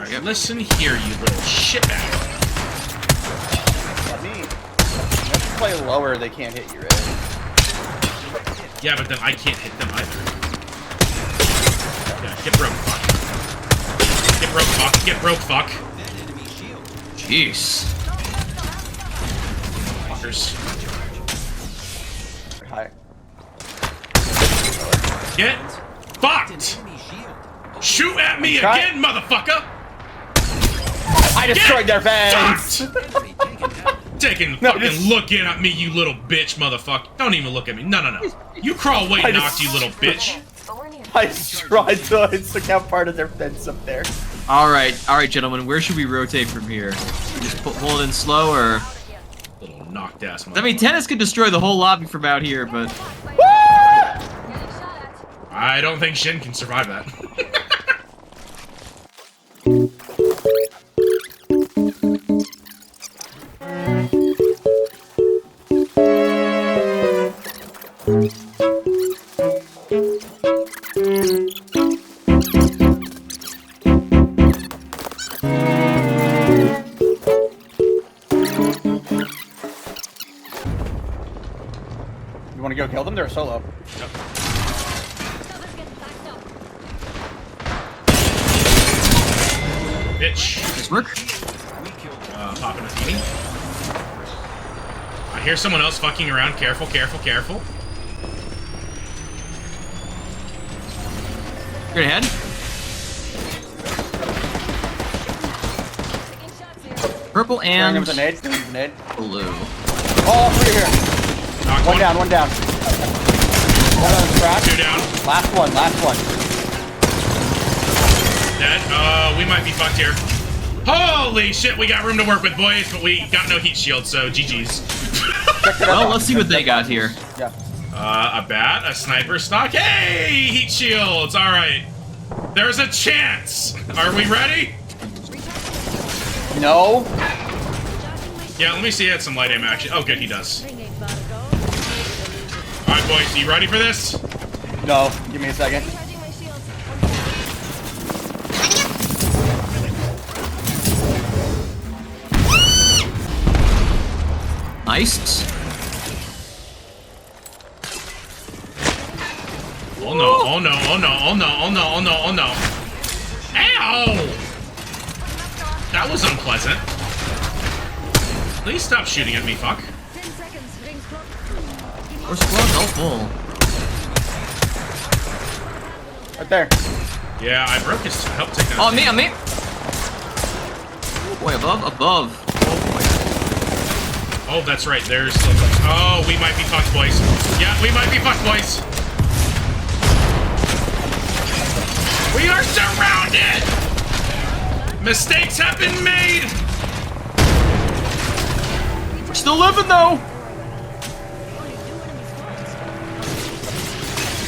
Alright, listen here, you little shitbag. Let me play lower, they can't hit you, right? Yeah, but then I can't hit them either. Yeah, get broke, fuck. Get broke, fuck. Get broke, fuck. Jeez. Fuckers. Hi. Get fucked! Shoot at me again, motherfucker! I destroyed their fence! Taking fucking looking at me, you little bitch, motherfucker. Don't even look at me. No, no, no. You crawl away, knocked, you little bitch. I tried to took out part of their fence up there. Alright, gentlemen, where should we rotate from here? Just pull it in slow, or... Little knocked ass motherfucker. I mean, tennis could destroy the whole lobby from out here, but... I don't think Shin can survive that. You want to go kill them? They're solo. Yep. Bitch. Nice work. Popping a beanie. I hear someone else fucking around. Careful, careful, careful. Straight ahead. Purple and With a nade. With a nade. blue. Oh, three here. Knocked One down, one down. One on the track. Two down. Last one, last one. Dead. We might be fucked here. Holy shit, we got room to work with, boys, but we got no heat shield, so GG's. Well, let's see what they got here. Yeah. A bat, a sniper stock. Hey, heat shields. All right. There's a chance. Are we ready? No. Yeah, let me see. He had some light aim action. Oh, good, he does. All right, boys, you ready for this? No. Give me a second. Nice. Oh no, oh no, oh no, oh no, oh no, oh no, oh no. Ow! That was unpleasant. Please stop shooting at me, fuck. We're squad all full. Right there. Yeah, I broke his help take that. Oh, on me, on me. Oh boy, above, above. Oh, that's right, there's... Oh, we might be fucked, boys. Yeah, we might be fucked, boys. We are surrounded! Mistakes have been made! We're still living, though.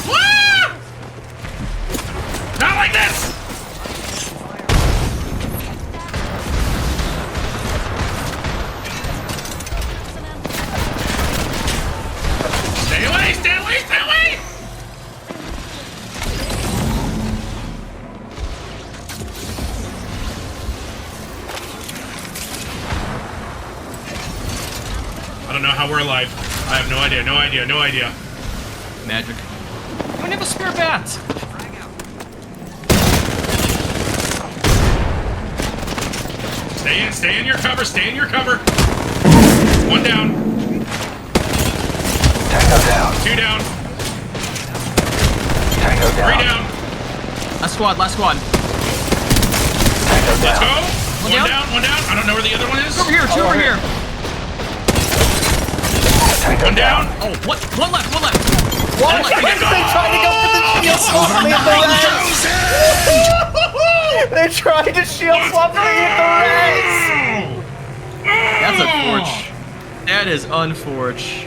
Woo! Not like this! Stay away, stay away, stay away! I don't know how we're alive. I have no idea, no idea, no idea. Magic. I don't have a spare bat. Stay in your cover, stay in your cover. One down. Tango down. Two down. Tango down. Three down. Last squad, last squad. Tango Let's down. go. One One down. down, one down. I don't know where the other one is. Two over here, two over here. Tango One down. Oh, what? One left, one left. What? One left. They tried to go for the shield swap and hit the res. They tried to shield swap and hit the res. That's unfortunate. That is unfortunate.